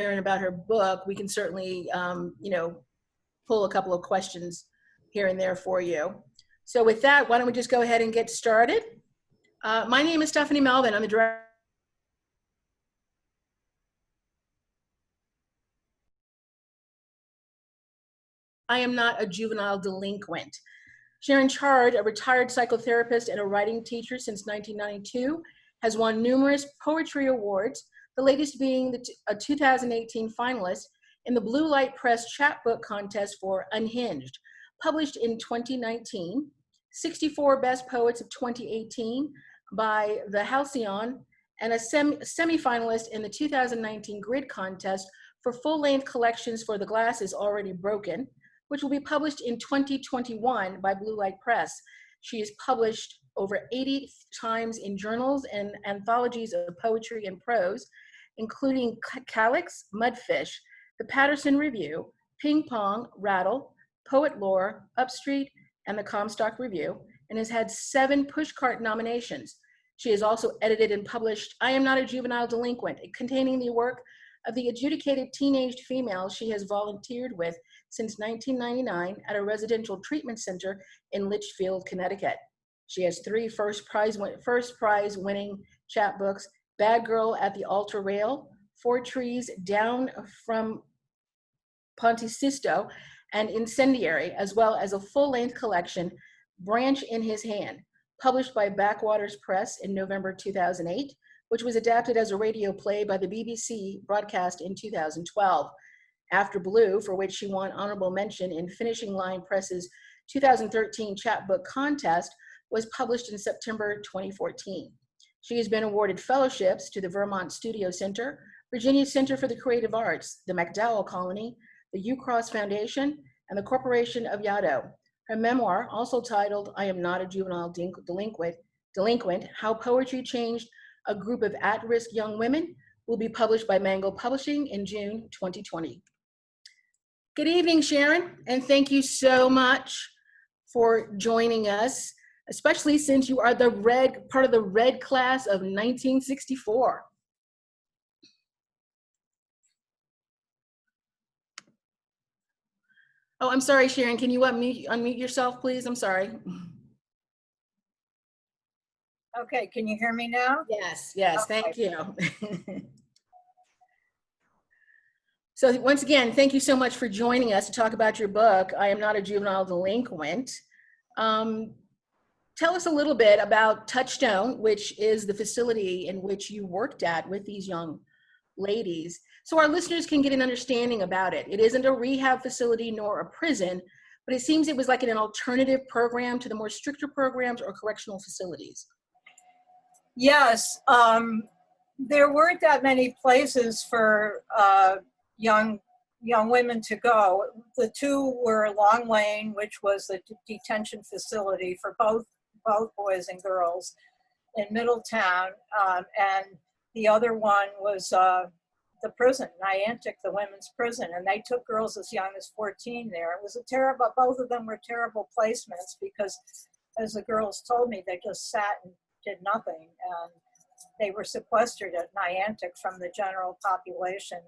Sharon about her book, we can certainly, you know, pull a couple of questions here and there for you. So with that, why don't we just go ahead and get started? My name is Stephanie Melvin. I'm the director. I am not a juvenile delinquent. Sharon Charde, a retired psychotherapist and a writing teacher since 1992, has won numerous poetry awards, the latest being a 2018 finalist in the Blue Light Press chapbook contest for Unhinged, published in 2019, 64 Best Poets of 2018 by the Halcyon, and a semi-finalist in the 2019 Grid contest for full-length collections for The Glass is Already Broken, which will be published in 2021 by Blue Light Press. She is published over 80 times in journals and anthologies of poetry and prose, including Calyx, Mudfish, The Patterson Review, Ping Pong, Rattle, Poet Lore, Upstreet, and the Comstock Review, and has had 7 Pushcart nominations. She has also edited and published I Am Not a Juvenile Delinquent, containing the work of the adjudicated teenaged females she has volunteered with since 1999 at a residential treatment center in Litchfield, Connecticut. She has 3 first prize winning chapbooks, Bad Girl at the Altar Rail, 4 Trees Down from Pontisisto, and Incendiary, as well as a full-length collection, Branch in His Hand, published by Backwaters Press in November 2008, which was adapted as a radio play by the BBC, broadcast in 2012. After Blue, for which she won honorable mention in Finishing Line Press's 2013 chapbook contest, was published in September 2014. She has been awarded fellowships to the Vermont Studio Center, Virginia Center for the Creative Arts, the MacDowell Colony, the UCross Foundation, and the Corporation of Yaddo. Her memoir, also titled I Am Not a Juvenile Delinquent, How Poetry Changed a Group of At-Risk Young Women, will be published by Mango Publishing in June 2020. Good evening, Sharon, and thank you so much for joining us, especially since you are the part of the red class of 1964. Oh, I'm sorry, Sharon, can you unmute yourself, please? I'm sorry. Okay, can you hear me now? Yes, yes, Okay. thank you. So once again, thank you so much for joining us to talk about your book, I Am Not a Juvenile Delinquent. Tell us a little bit about Touchstone, which is the facility in which you worked at with these young ladies, so our listeners can get an understanding about it. It isn't a rehab facility nor a prison, but it seems it was like an alternative program to the more stricter programs or correctional facilities. Yes, there weren't that many places for young women to go. The 2 were Long Lane, which was the detention facility for both boys and girls in Middletown, and the other one was the prison, Niantic, the women's prison, and they took girls as young as 14 there. It was a terrible, both of them were terrible placements because, as the girls told me, they just sat and did nothing, and they were sequestered at Niantic from the general population.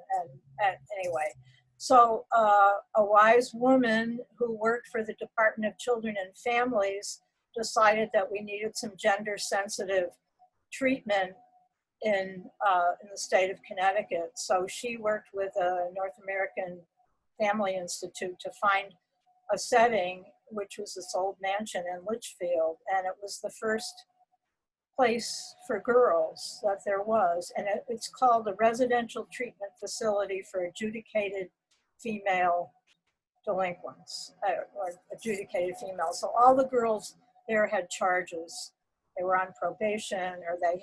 And anyway, so a wise woman who worked for the Department of Children and Families decided that we needed some gender-sensitive treatment in the state of Connecticut. So she worked with a North American Family Institute to find a setting, which was this old mansion in Litchfield, and it was the first place for girls that there was, and it's called a Residential Treatment Facility for Adjudicated Female Delinquents, or adjudicated females. So all the girls there had charges. They were on probation, or they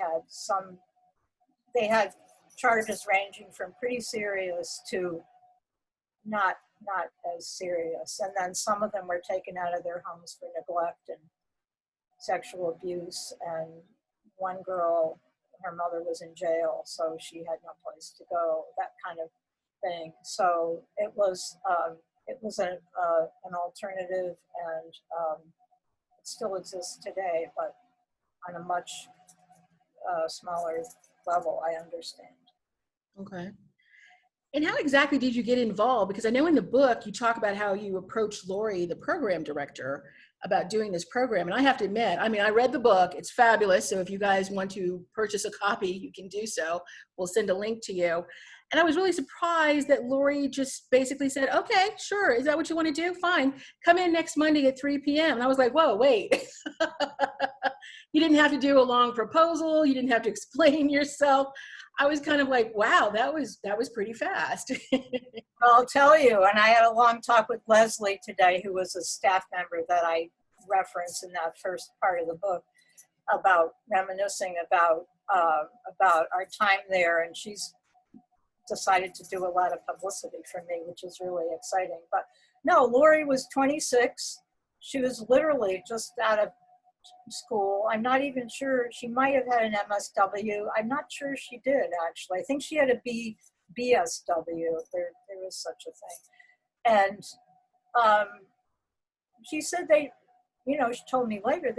had charges ranging from pretty serious to not as serious. And then some of them were taken out of their homes for neglect and sexual abuse. And one girl, her mother was in jail, so she had no place to go, that kind of thing. So it was an alternative, and it still exists today, but on a much smaller level, I understand. Okay. And how exactly did you get involved? Because I know in the book you talk about how you approached Lori, the program director, about doing this program. And I have to admit, I mean, I read the book, it's fabulous. So if you guys want to purchase a copy, you can do so. We'll send a link to you. And I was really surprised that Lori just basically said, okay, sure. Is that what you want to do? Fine. Come in next Monday at 3 p.m. And I was like, whoa, wait. You didn't have to do a long proposal. You didn't have to explain yourself. I was kind of like, wow, that was pretty fast. Well, I'll tell you, and I had a long talk with Leslie today, who was a staff member that I referenced in that first part of the book, about reminiscing about our time there, and she's decided to do a lot of publicity for me, which is really exciting. But no, Lori was 26. She was literally just out of school. I'm not even sure. She might have had an MSW. I'm not sure she did, actually. I think she had a BSW, if there was such a thing. And she said she told me later,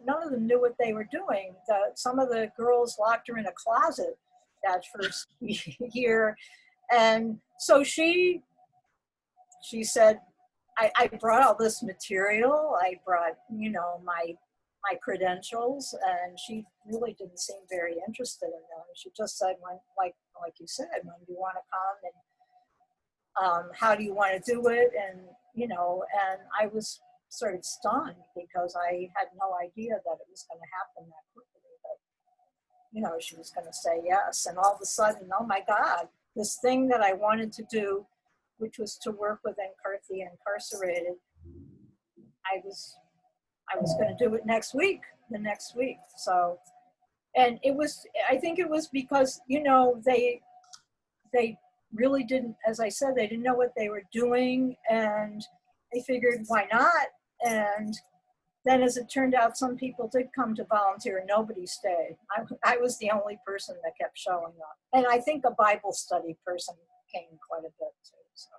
none of them knew what they were doing. Some of the girls locked her in a closet that first year. And so she said, I brought all this material. I brought, my credentials, and she really didn't seem very interested in them. She just said, like you said, when do you want to come, and how do you want to do it? And, and I was sort of stunned because I had no idea that it was going to happen that quickly. But, she was going to say yes. And all of a sudden, oh my God, this thing that I wanted to do, which was to work with the incarcerated, I was going to do it the next week. So, and I think it was because, they really didn't, as I said, they didn't know what they were doing, and they figured, why not? And then as it turned out, some people did come to volunteer and nobody stayed. I was the only person that kept showing up. And I think a Bible study person came quite a bit too. So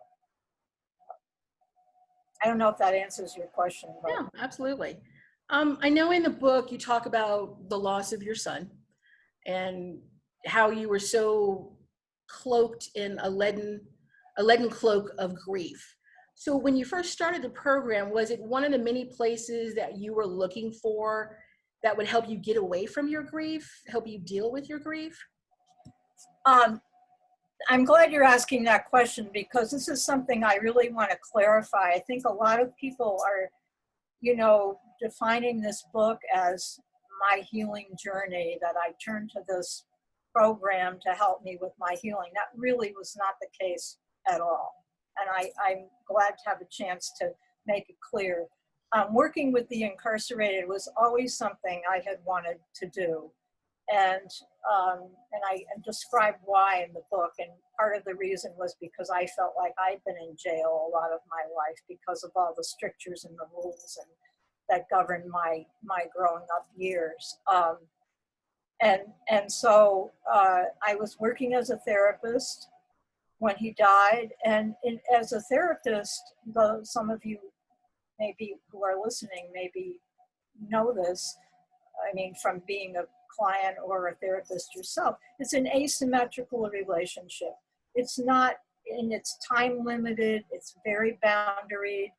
I don't know if that answers your question. But. Yeah, absolutely. I know in the book you talk about the loss of your son and how you were so cloaked in a leaden cloak of grief. So when you first started the program, was it one of the many places that you were looking for that would help you get away from your grief, help you deal with your grief? I'm glad you're asking that question, because this is something I really want to clarify. I think a lot of people are, defining this book as my healing journey, that I turned to this program to help me with my healing. That really was not the case at all. And I'm glad to have a chance to make it clear. Working with the incarcerated was always something I had wanted to do. And I described why in the book. And part of the reason was because I felt like I'd been in jail a lot of my life because of all the strictures and the rules that governed my growing up years. And so I was working as a therapist when he died. And as a therapist, some of you maybe who are listening maybe know this, I mean, from being a client or a therapist yourself, it's an asymmetrical relationship. It's not, and it's time limited, it's very boundaried.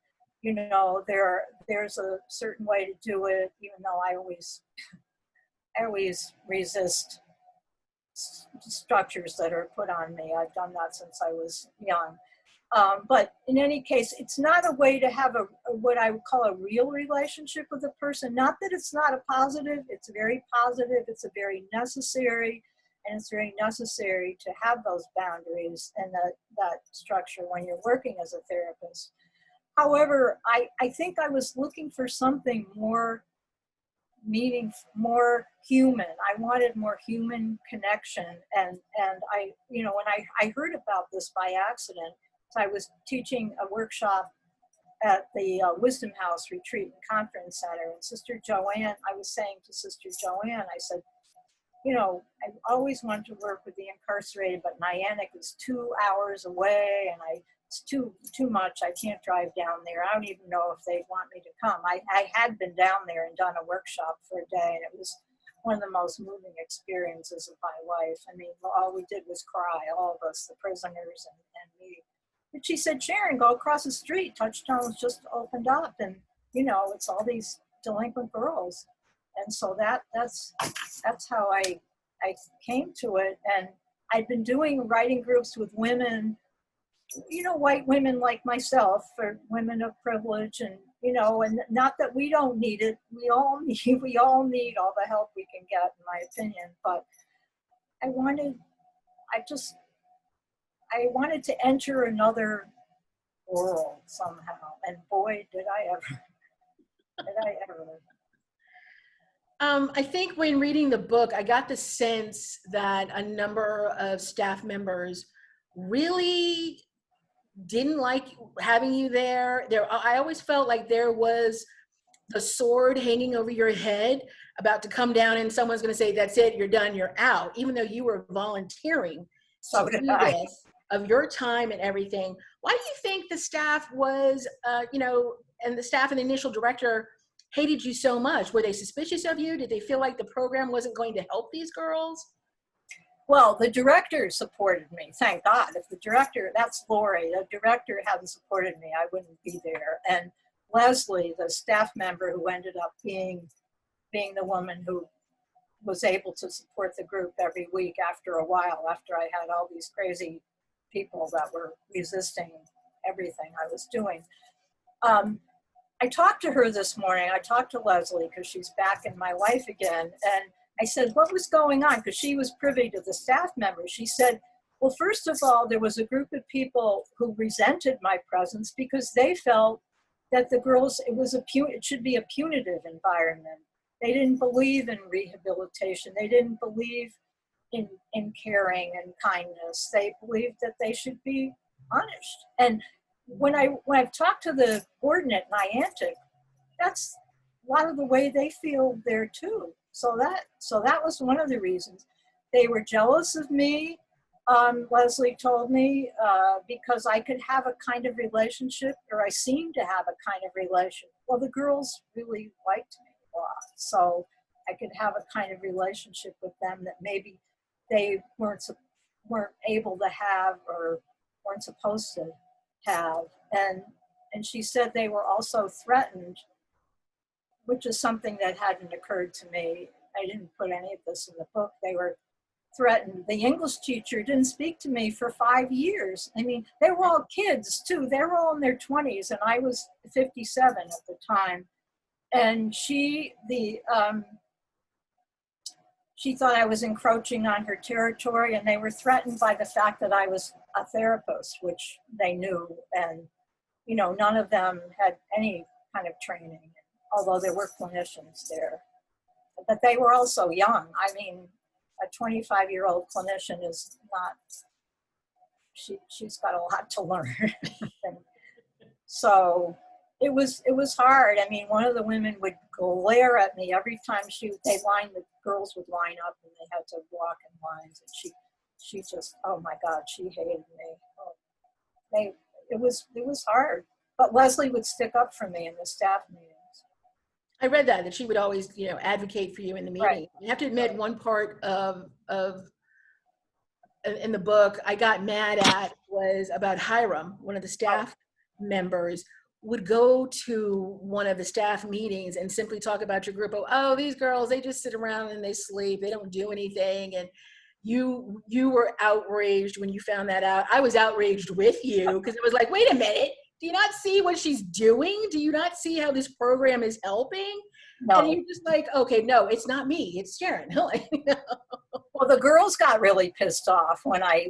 There's a certain way to do it, even though I always resist structures that are put on me. I've done that since I was young. But in any case, it's not a way to have what I would call a real relationship with a person. Not that it's not a positive, it's very positive, it's a very necessary, and it's very necessary to have those boundaries and that structure when you're working as a therapist. However, I think I was looking for something more more human. I wanted more human connection. And I, when I heard about this by accident, I was teaching a workshop at the Wisdom House Retreat and Conference Center. And Sister Joanne, I was saying to Sister Joanne, I said, I always wanted to work with the incarcerated, but Niantic is 2 hours away, and it's too much. I can't drive down there. I don't even know if they'd want me to come. I had been down there and done a workshop for a day, and it was one of the most moving experiences of my life. I mean, all we did was cry, all of us, the prisoners and me. But she said, Sharon, go across the street. Touchstone's just opened up, and it's all these delinquent girls. And so that's how I came to it. And I'd been doing writing groups with women, white women like myself, for women of privilege, and and not that we don't need it. We all need all the help we can get, in my opinion. But I wanted to enter another world somehow, and boy, did I ever! Did I ever! I think when reading the book, I got the sense that a number of staff members really didn't like having you there. I always felt like there was the sword hanging over your head about to come down, and someone's going to say, that's it, you're done, you're out, even though you were volunteering So to did do I. this, of your time and everything. Why do you think the staff was, and the staff and the initial director hated you so much? Were they suspicious of you? Did they feel like the program wasn't going to help these girls? Well, the director supported me, thank God. If the director, that's Lori, the director hadn't supported me, I wouldn't be there. And Leslie, the staff member who ended up being the woman who was able to support the group every week after a while, after I had all these crazy people that were resisting everything I was doing. I talked to her this morning. I talked to Leslie because she's back in my life again. And I said, what was going on? Because she was privy to the staff members. She said, well, first of all, there was a group of people who resented my presence because they felt that the girls, it should be a punitive environment. They didn't believe in rehabilitation. They didn't believe in caring and kindness. They believed that they should be punished. And when I've talked to the coordinate Niantic, that's a lot of the way they feel there too. So that was one of the reasons. They were jealous of me, Leslie told me, because I could have a kind of relationship, or I seemed to have a kind of relation. Well, the girls really liked me a lot, so I could have a kind of relationship with them that maybe they weren't able to have or weren't supposed to have. And she said they were also threatened, which is something that hadn't occurred to me. I didn't put any of this in the book. They were threatened. The English teacher didn't speak to me for 5 years. I mean, they were all kids too. They were all in their 20s, and I was 57 at the time. And she thought I was encroaching on her territory, and they were threatened by the fact that I was a therapist, which they knew. And, none of them had any kind of training, although there were clinicians there. But they were also young. I mean, a 25-year-old clinician is not, she's got a lot to learn. So it was hard. I mean, one of the women would glare at me every time the girls would line up, and they had to walk in lines, and she just, oh my God, she hated me. It was hard. But Leslie would stick up for me in the staff meetings. I read that she would always, advocate for you in the meeting. Right. I have to admit, one part in the book I got mad at was about Hiram, one of the staff members would go to one of the staff meetings and simply talk about your group. Oh, these girls, they just sit around and they sleep. They don't do anything. And you were outraged when you found that out. I was outraged with you because it was like, wait a minute. Do you not see what she's doing? Do you not see how this program is helping? No. And you're just like, okay, no, it's not me, it's Sharon. Well, the girls got really pissed off when I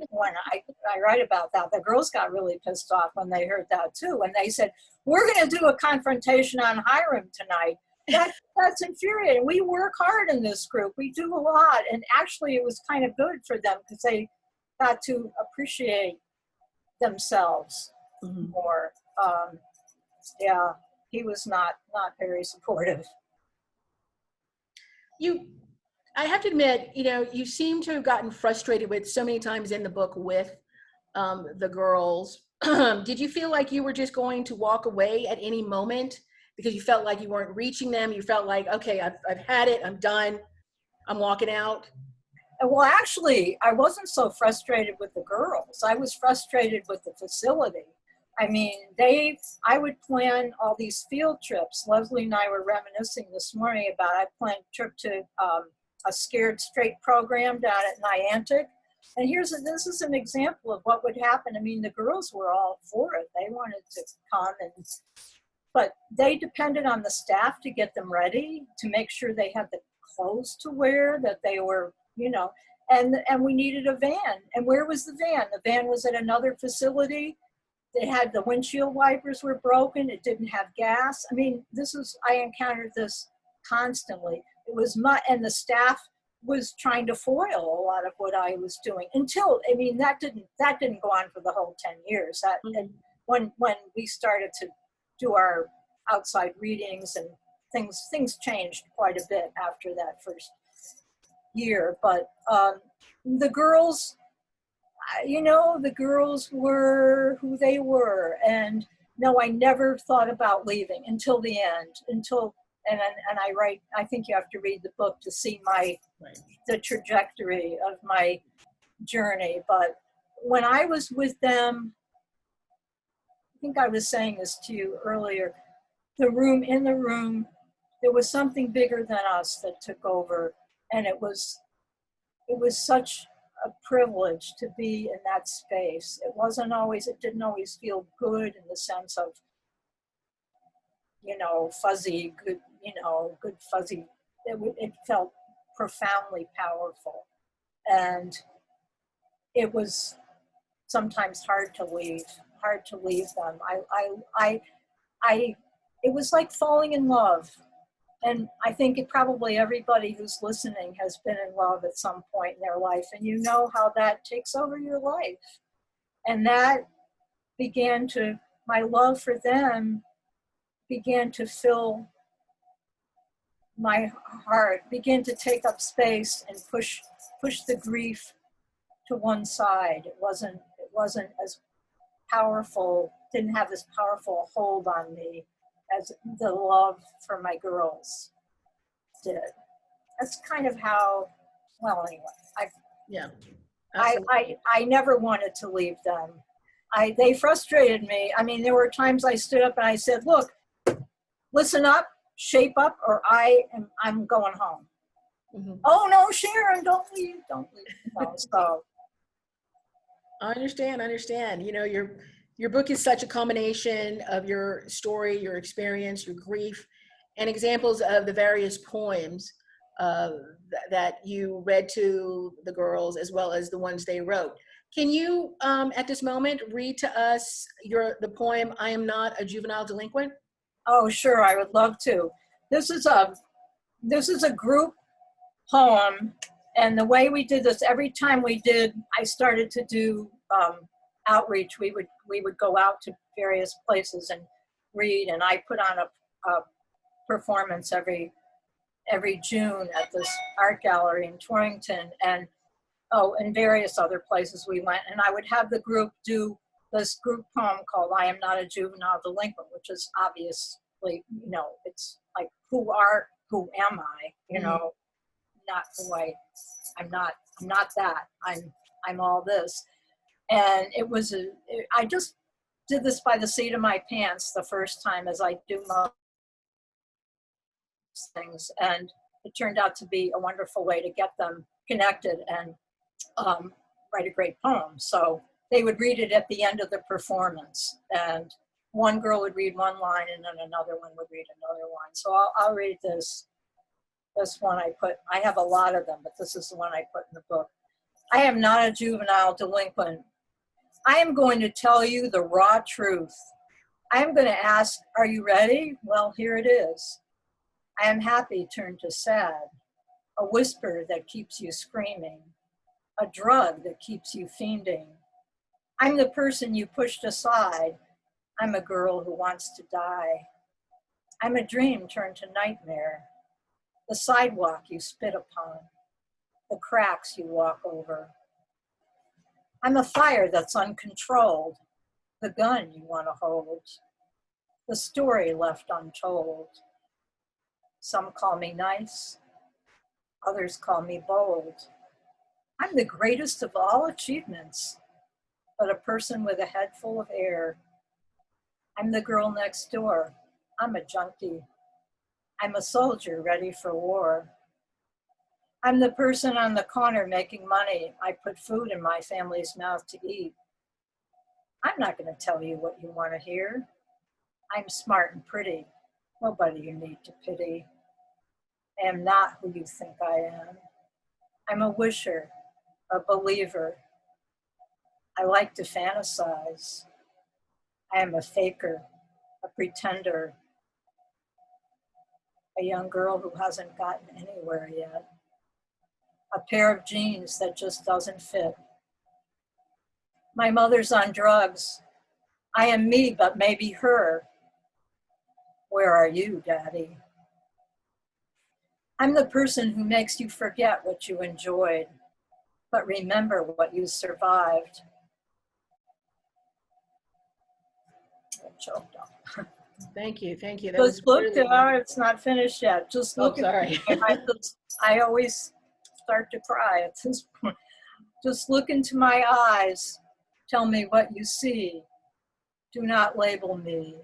write about that. The girls got really pissed off when they heard that too. And they said, we're going to do a confrontation on Hiram tonight. That's infuriating. We work hard in this group. We do a lot. And actually it was kind of good for them because they got to appreciate themselves more. Yeah, he was not very supportive. I have to admit, you seem to have gotten frustrated with so many times in the book with the girls. Did you feel like you were just going to walk away at any moment because you felt like you weren't reaching them? You felt like, okay, I've had it, I'm done. I'm walking out. Well, actually, I wasn't so frustrated with the girls. I was frustrated with the facility. I mean, I would plan all these field trips. Leslie and I were reminiscing this morning about I planned a trip to a Scared Straight program down at Niantic. And this is an example of what would happen. I mean, the girls were all for it. They wanted to come, but they depended on the staff to get them ready, to make sure they had the clothes to wear, that they were, and we needed a van. And where was the van? The van was at another facility. They had the windshield wipers were broken. It didn't have gas. I mean, I encountered this constantly. It was and the staff was trying to foil a lot of what I was doing until, I mean, that didn't go on for the whole 10 years. And when we started to do our outside readings and things changed quite a bit after that first year. But the girls, the girls were who they were. And no, I never thought about leaving until the end, and I write, I think you have to read the book to see the trajectory of my journey. But when I was with them, I think I was saying this to you earlier, in the room, there was something bigger than us that took over. And it was such a privilege to be in that space. It didn't always feel good in the sense of, fuzzy, good, good fuzzy. It felt profoundly powerful. And it was sometimes hard to leave them. It was like falling in love. And I think probably everybody who's listening has been in love at some point in their life, and you know how that takes over your life. And that my love for them began to fill my heart, began to take up space and push the grief to one side. It wasn't as powerful, didn't have this powerful hold on me as the love for my girls did. That's kind of how, well, anyway, I never wanted to leave them. They frustrated me. I mean, there were times I stood up and I said, look, listen up, shape up, or I'm going home. Mm-hmm. Oh no, Sharon, don't leave. So I understand. Your book is such a combination of your story, your experience, your grief, and examples of the various poems that you read to the girls, as well as the ones they wrote. Can you, at this moment, read to us the poem, I Am Not a Juvenile Delinquent? Oh, sure, I would love to. This is a group poem, and the way we did this, every time I started to do outreach, we would go out to various places and read, and I put on a performance every June at this art gallery in Torrington, and various other places we went, and I would have the group do this group poem called I Am Not a Juvenile Delinquent, which is obviously, it's like, who am I? Not who I'm not that. I'm all this. And I just did this by the seat of my pants the first time, as I do most things. And it turned out to be a wonderful way to get them connected and write a great poem. So they would read it at the end of the performance. And one girl would read one line and then another one would read another line. So I'll read this one I have a lot of them, but this is the one I put in the book. I am not a juvenile delinquent. I am going to tell you the raw truth. I am going to ask, are you ready? Well, here it is. I am happy turned to sad, a whisper that keeps you screaming, a drug that keeps you fiending. I'm the person you pushed aside. I'm a girl who wants to die. I'm a dream turned to nightmare, the sidewalk you spit upon, the cracks you walk over. I'm a fire that's uncontrolled, the gun you want to hold, the story left untold. Some call me nice, Others call me bold. I'm the greatest of all achievements, but a person with a head full of air. I'm the girl next door. I'm a junkie. I'm a soldier ready for war. I'm the person on the corner making money. I put food in my family's mouth to eat. I'm not going to tell you what you want to hear. I'm smart and pretty. Nobody you need to pity. I am not who you think I am. I'm a wisher, a believer. I like to fantasize. I am a faker, a pretender, a young girl who hasn't gotten anywhere yet. A pair of jeans that just doesn't fit. My mother's on drugs. I am me, but maybe her. Where are you, Daddy? I'm the person who makes you forget what you enjoyed, but remember what you survived. I choked up. Thank you. Thank you. That Just look really there, it's not finished yet. Just look sorry. I always start to cry at this point. Just look into my eyes. Tell me what you see. Do not label me.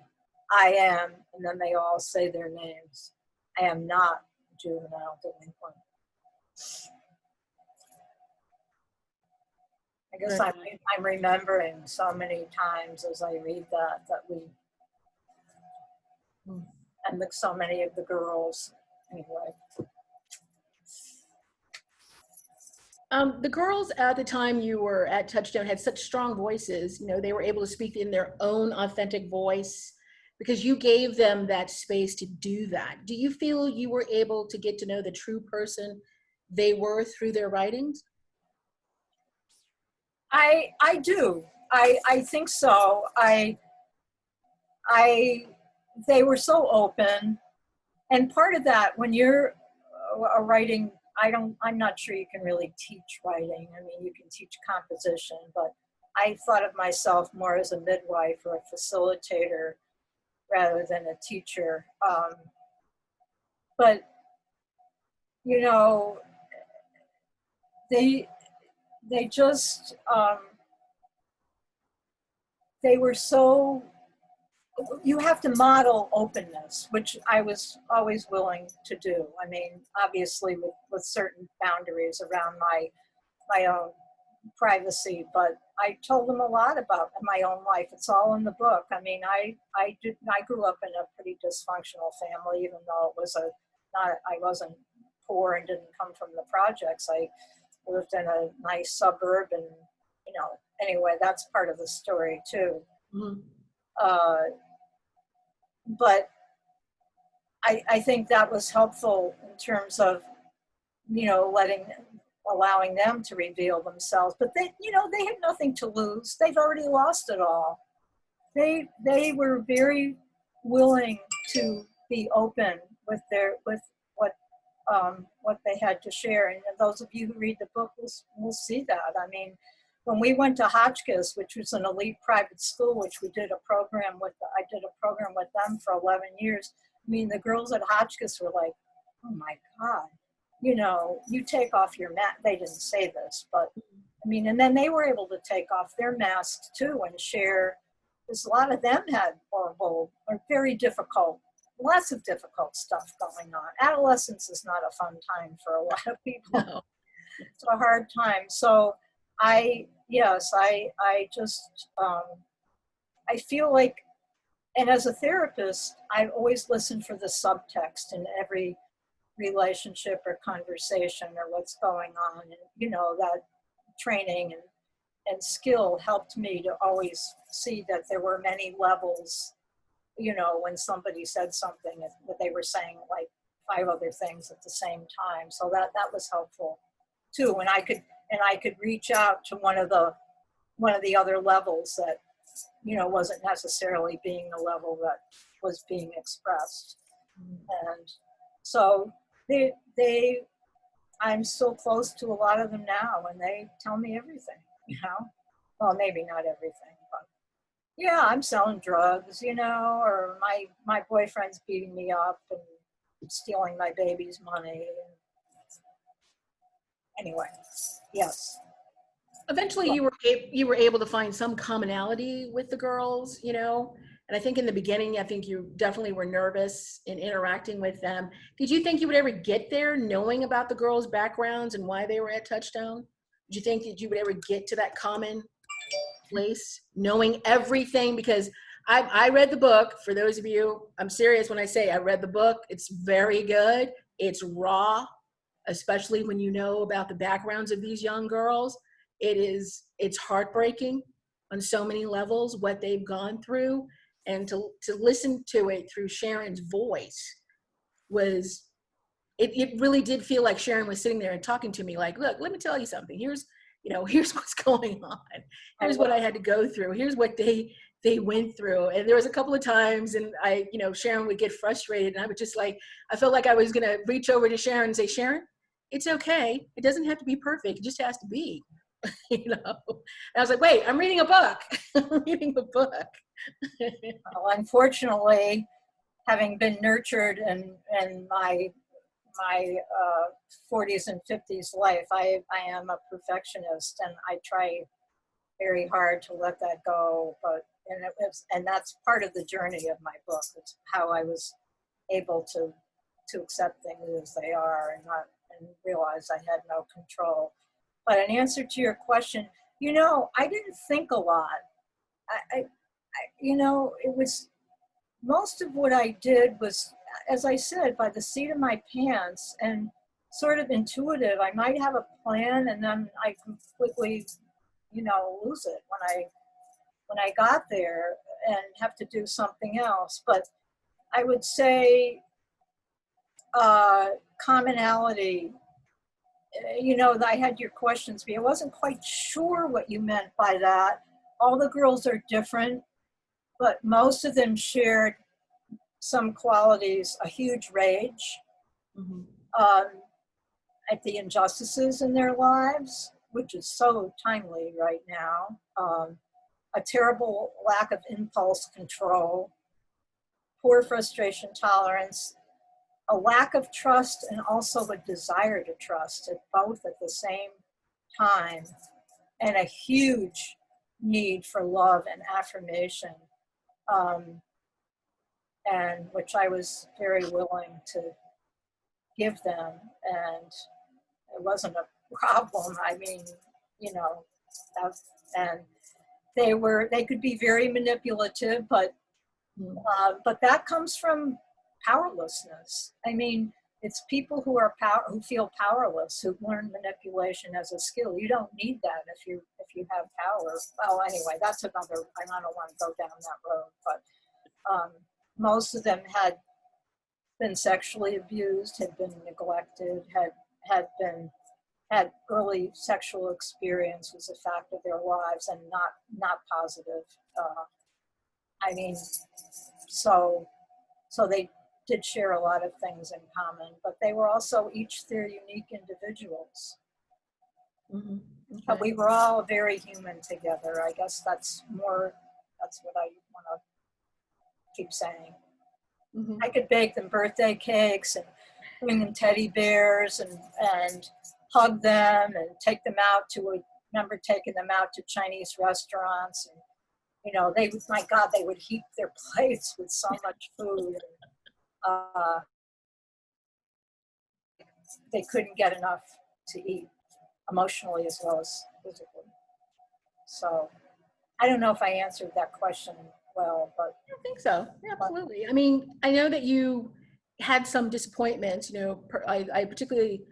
I am, and then they all say their names. I am not a juvenile delinquent. I guess I'm remembering so many times as I read that we, and so many of the girls, anyway. The girls at the time you were at Touchdown had such strong voices. You know, they were able to speak in their own authentic voice because you gave them that space to do that. Do you feel you were able to get to know the true person they were through their writings? I do. I think so. They were so open, and part of that when you're writing, I'm not sure you can really teach writing. I mean, you can teach composition, but I thought of myself more as a midwife or a facilitator rather than a teacher. But you know, they just they were so, you have to model openness, which I was always willing to do. I mean, obviously with certain boundaries around my own privacy, but I told them a lot about my own life. It's all in the book. I mean, I grew up in a pretty dysfunctional family, even though it was I wasn't poor and didn't come from the projects. I lived in a nice suburb, and anyway, that's part of the story too. Mm-hmm. But I think that was helpful in terms of, allowing them to reveal themselves. But they had nothing to lose. They've already lost it all. They were very willing to be open with what they had to share. And those of you who read the book will see that. I mean, when we went to Hotchkiss, which was an elite private school, which I did a program with them for 11 years. I mean, the girls at Hotchkiss were like, oh my God, you take off your mask. They didn't say this, but I mean, and then they were able to take off their masks too and share, because a lot of them had horrible or very difficult, lots of difficult stuff going on. Adolescence is not a fun time for a lot of people. No. It's a hard time. So I feel like, and as a therapist, I always listen for the subtext in every relationship or conversation or what's going on. And, that training and skill helped me to always see that there were many levels, when somebody said something, that they were saying like 5 other things at the same time. So that was helpful too. And I could reach out to one of the other levels that, wasn't necessarily being the level that was being expressed. And so I'm still close to a lot of them now, and they tell me everything, well, maybe not everything, but yeah, I'm selling drugs, or my boyfriend's beating me up and stealing my baby's money. anyway, yes. Eventually you were able to find some commonality with the girls, you know, and I think in the beginning, I think you definitely were nervous in interacting with them. Did you think you would ever get there knowing about the girls' backgrounds and why they were at Touchdown? Did you think that you would ever get to that common place, knowing everything? Because I read the book. For those of you, I'm serious when I say I read the book. It's very good. It's raw, especially when you know about the backgrounds of these young girls. It's heartbreaking on so many levels what they've gone through, and to listen to it through Sharon's voice was, it really did feel like Sharon was sitting there and talking to me like, look, let me tell you something. Here's what's going on. Here's what I had to go through. Here's what they went through. And there was a couple of times, and Sharon would get frustrated, and I would just like, I felt like I was gonna reach over to Sharon and say, Sharon, it's okay. It doesn't have to be perfect. It just has to be. And I was like, wait, I'm reading a book. I'm reading a book. Well, unfortunately, having been nurtured in my 40s and 50s life, I am a perfectionist, and I try very hard to let that go. And that's part of the journey of my book. It's how I was able to accept things as they are and realize I had no control. But in answer to your question, I didn't think a lot. It was, most of what I did was, as I said, by the seat of my pants and sort of intuitive. I might have a plan, and then I completely, lose it when I got there and have to do something else. But I would say commonality. I had your questions, but I wasn't quite sure what you meant by that. All the girls are different, but most of them shared some qualities: a huge rage Mm-hmm. at the injustices in their lives, which is so timely right now, a terrible lack of impulse control, poor frustration tolerance, a lack of trust, and also a desire to trust, both at the same time, and a huge need for love and affirmation, and which I was very willing to give them, and it wasn't a problem. I mean, and they could be very manipulative, but that comes from powerlessness. I mean, it's people who feel powerless who learn manipulation as a skill. You don't need that if you have power. Well, anyway, that's another. I don't want to go down that road, but most of them had been sexually abused, had been neglected, had early sexual experience was a fact of their lives, and not positive. I mean, so they did share a lot of things in common, but they were also each their unique individuals. Mm-hmm. Okay. But we were all very human together. I guess that's what I want to keep saying. Mm-hmm. I could bake them birthday cakes and bring them teddy bears and hug them and take them out remember taking them out to Chinese restaurants, and they would heap their plates with so much food. They couldn't get enough to eat, emotionally as well as physically. So I don't know if I answered that question well, but I think so. Yeah, absolutely. I mean, I know that you had some disappointments. I particularly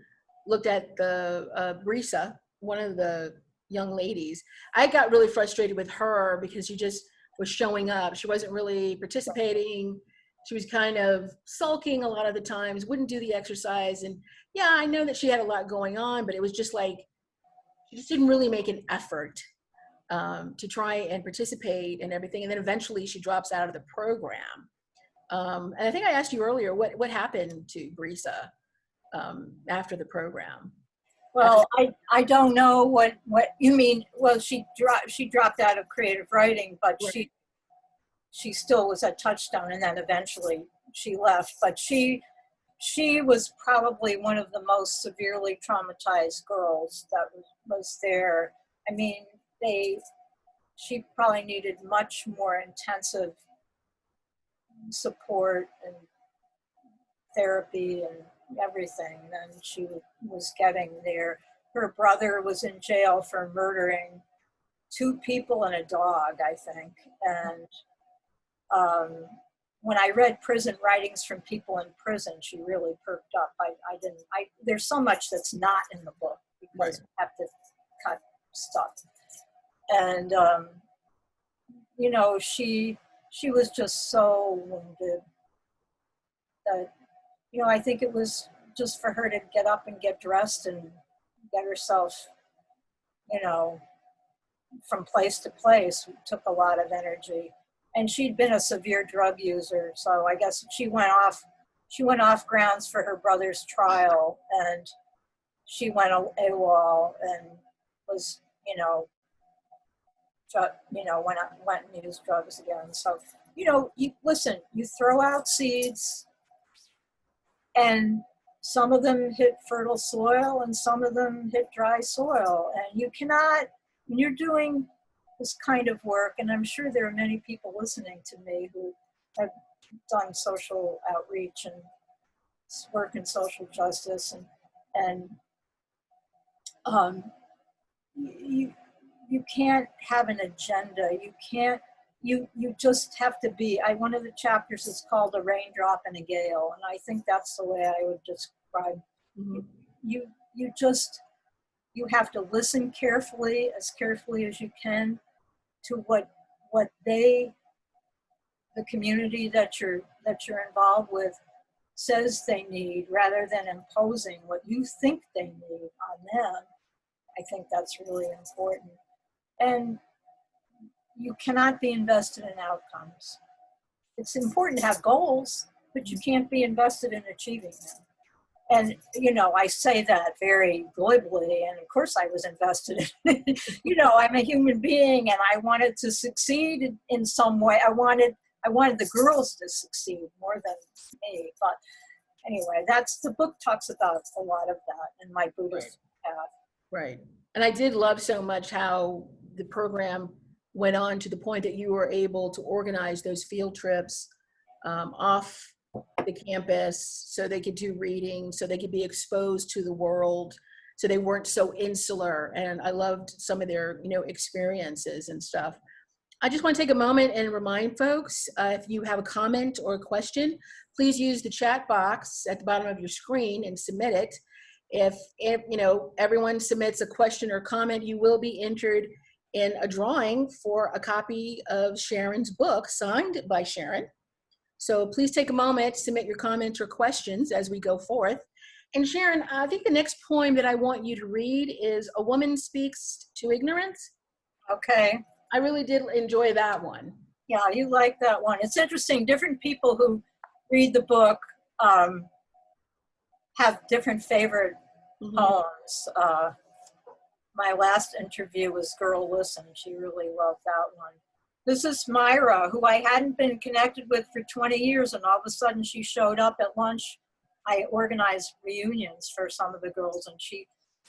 looked at the Brisa, one of the young ladies. I got really frustrated with her because she just was showing up. She wasn't really participating. She was kind of sulking a lot of the times, wouldn't do the exercise. And yeah, I know that she had a lot going on, but it was just like, she just didn't really make an effort to try and participate and everything. And then eventually she drops out of the program. And I think I asked you earlier, what happened to Brisa after the program? well, I don't know what you mean. Well, she dropped out of creative writing, but Right. she still was at Touchdown, and then eventually she left. But she she was probably one of the most severely traumatized girls that was there. I mean, she probably needed much more intensive support and therapy and everything than she was getting there. Her brother was in jail for murdering 2 people and a dog, I think. And when I read prison writings from people in prison, she really perked up. There's so much that's not in the book because we have to cut stuff. And, you know, she was just so wounded that, you know, I think it was just for her to get up and get dressed and get herself, you know, from place to place took a lot of energy. And she'd been a severe drug user, so I guess she went off grounds for her brother's trial, and she went AWOL and was, went and used drugs again. So, you throw out seeds, and some of them hit fertile soil and some of them hit dry soil. And you cannot, when you're doing this kind of work, and I'm sure there are many people listening to me who have done social outreach and work in social justice, and you can't have an agenda. You just have to be. One of the chapters is called "A Raindrop in a Gale," and I think that's the way I would describe. Mm-hmm. You have to listen carefully as you can, to what the community that you're involved with says they need, rather than imposing what you think they need on them. I think that's really important. And you cannot be invested in outcomes. It's important to have goals, but you can't be invested in achieving them. And, I say that very glibly, and of course I was invested in it. I'm a human being, and I wanted to succeed in some way. I wanted the girls to succeed more than me. But anyway, the book talks about a lot of that in my Buddhist path. Right. And I did love so much how the program went on to the point that you were able to organize those field trips off the campus so they could do reading, so they could be exposed to the world, so they weren't so insular. And I loved some of their, experiences and stuff. I just want to take a moment and remind folks, if you have a comment or a question, please use the chat box at the bottom of your screen and submit it. If everyone submits a question or comment, you will be entered in a drawing for a copy of Sharon's book signed by Sharon. So please take a moment to submit your comments or questions as we go forth. And Sharon, I think the next poem that I want you to read is A Woman Speaks to Ignorance. Okay. I really did enjoy that one. Yeah, you like that one. It's interesting. Different people who read the book have different favorite poems. My last interview was Girl Listen. She really loved that one. This is Myra, who I hadn't been connected with for 20 years, and all of a sudden she showed up at lunch. I organized reunions for some of the girls, and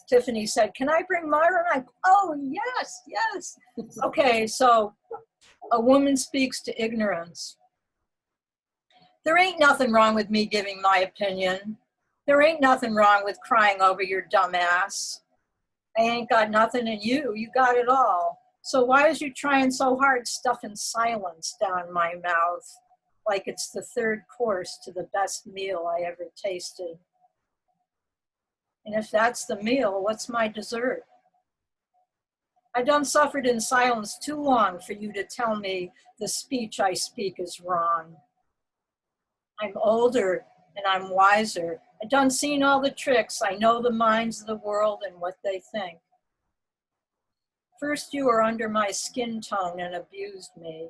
Tiffany said, "Can I bring Myra?" And oh, yes, yes. Okay, so A Woman Speaks to Ignorance. There ain't nothing wrong with me giving my opinion. There ain't nothing wrong with crying over your dumb ass. I ain't got nothing in you. You got it all. So why is you trying so hard stuffing silence down my mouth like it's the third course to the best meal I ever tasted? And if that's the meal, what's my dessert? I done suffered in silence too long for you to tell me the speech I speak is wrong. I'm older and I'm wiser. I done seen all the tricks. I know the minds of the world and what they think. First, you were under my skin tone and abused me.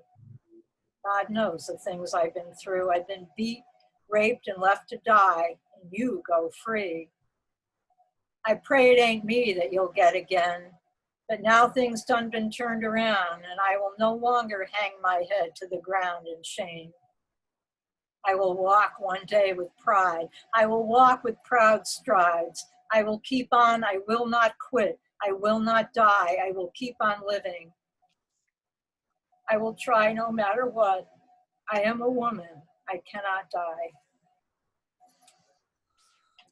God knows the things I've been through. I've been beat, raped, and left to die, and you go free. I pray it ain't me that you'll get again, but now things done been turned around, and I will no longer hang my head to the ground in shame. I will walk one day with pride. I will walk with proud strides. I will keep on. I will not quit. I will not die. I will keep on living. I will try no matter what. I am a woman. I cannot die.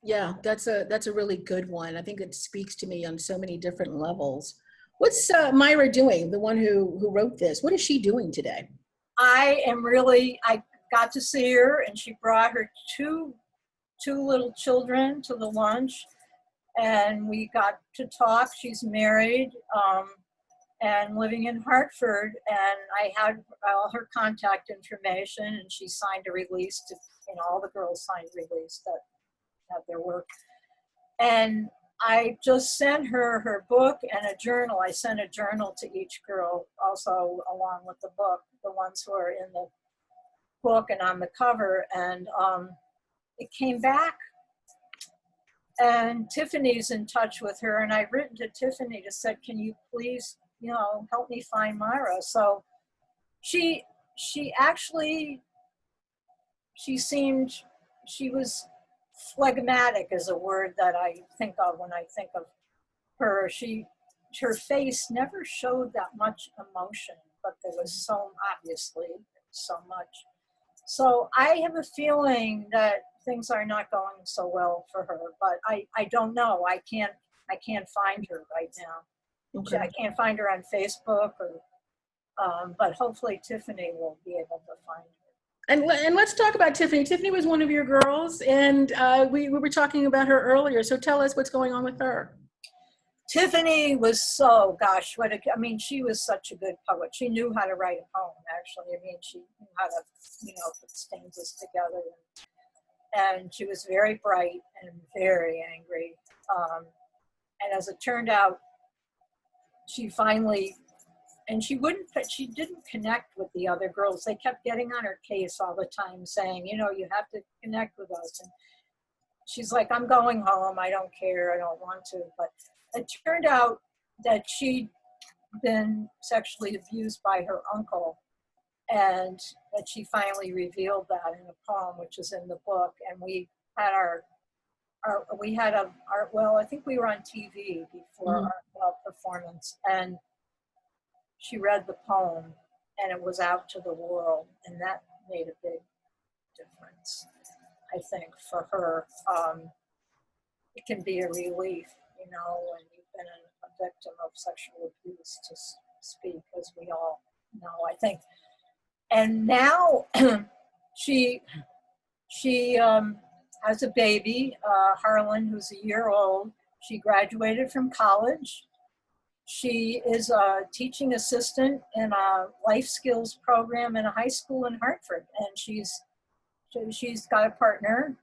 Yeah, that's a really good one. I think it speaks to me on so many different levels. What's Myra doing? The one who wrote this. What is she doing today? I got to see her, and she brought her two little children to the lunch, and we got to talk. She's married and living in Hartford, and I had all her contact information, and she signed a release to, all the girls signed a release that have their work. And I just sent her her book and a journal. I sent a journal to each girl also along with the book, the ones who are in the book and on the cover. And it came back, and Tiffany's in touch with her. And I've written to Tiffany to said, can you please, help me find Myra? So she was phlegmatic is a word that I think of when I think of her. Her face never showed that much emotion, but there was so much. So I have a feeling that things are not going so well for her, but I don't know. I can't find her right now. Okay. I can't find her on Facebook but hopefully Tiffany will be able to find her. And let's talk about Tiffany. Tiffany was one of your girls, and we were talking about her earlier. So tell us what's going on with her. Tiffany was she was such a good poet. She knew how to write a poem, actually. She knew how to, put stanzas together. And she was very bright and very angry. And as it turned out, she didn't connect with the other girls. They kept getting on her case all the time saying, you have to connect with us. And she's like, I'm going home. I don't care. I don't want to. But it turned out that she'd been sexually abused by her uncle, and that she finally revealed that in a poem, which is in the book. And we had I think we were on TV before our performance, and she read the poem, and it was out to the world, and that made a big difference, I think, for her. It can be a relief, when you've been a victim of sexual abuse, to speak, as we all know, I think. And now she has a baby, Harlan, who's a year old. She graduated from college. She is a teaching assistant in a life skills program in a high school in Hartford. And she's got a partner,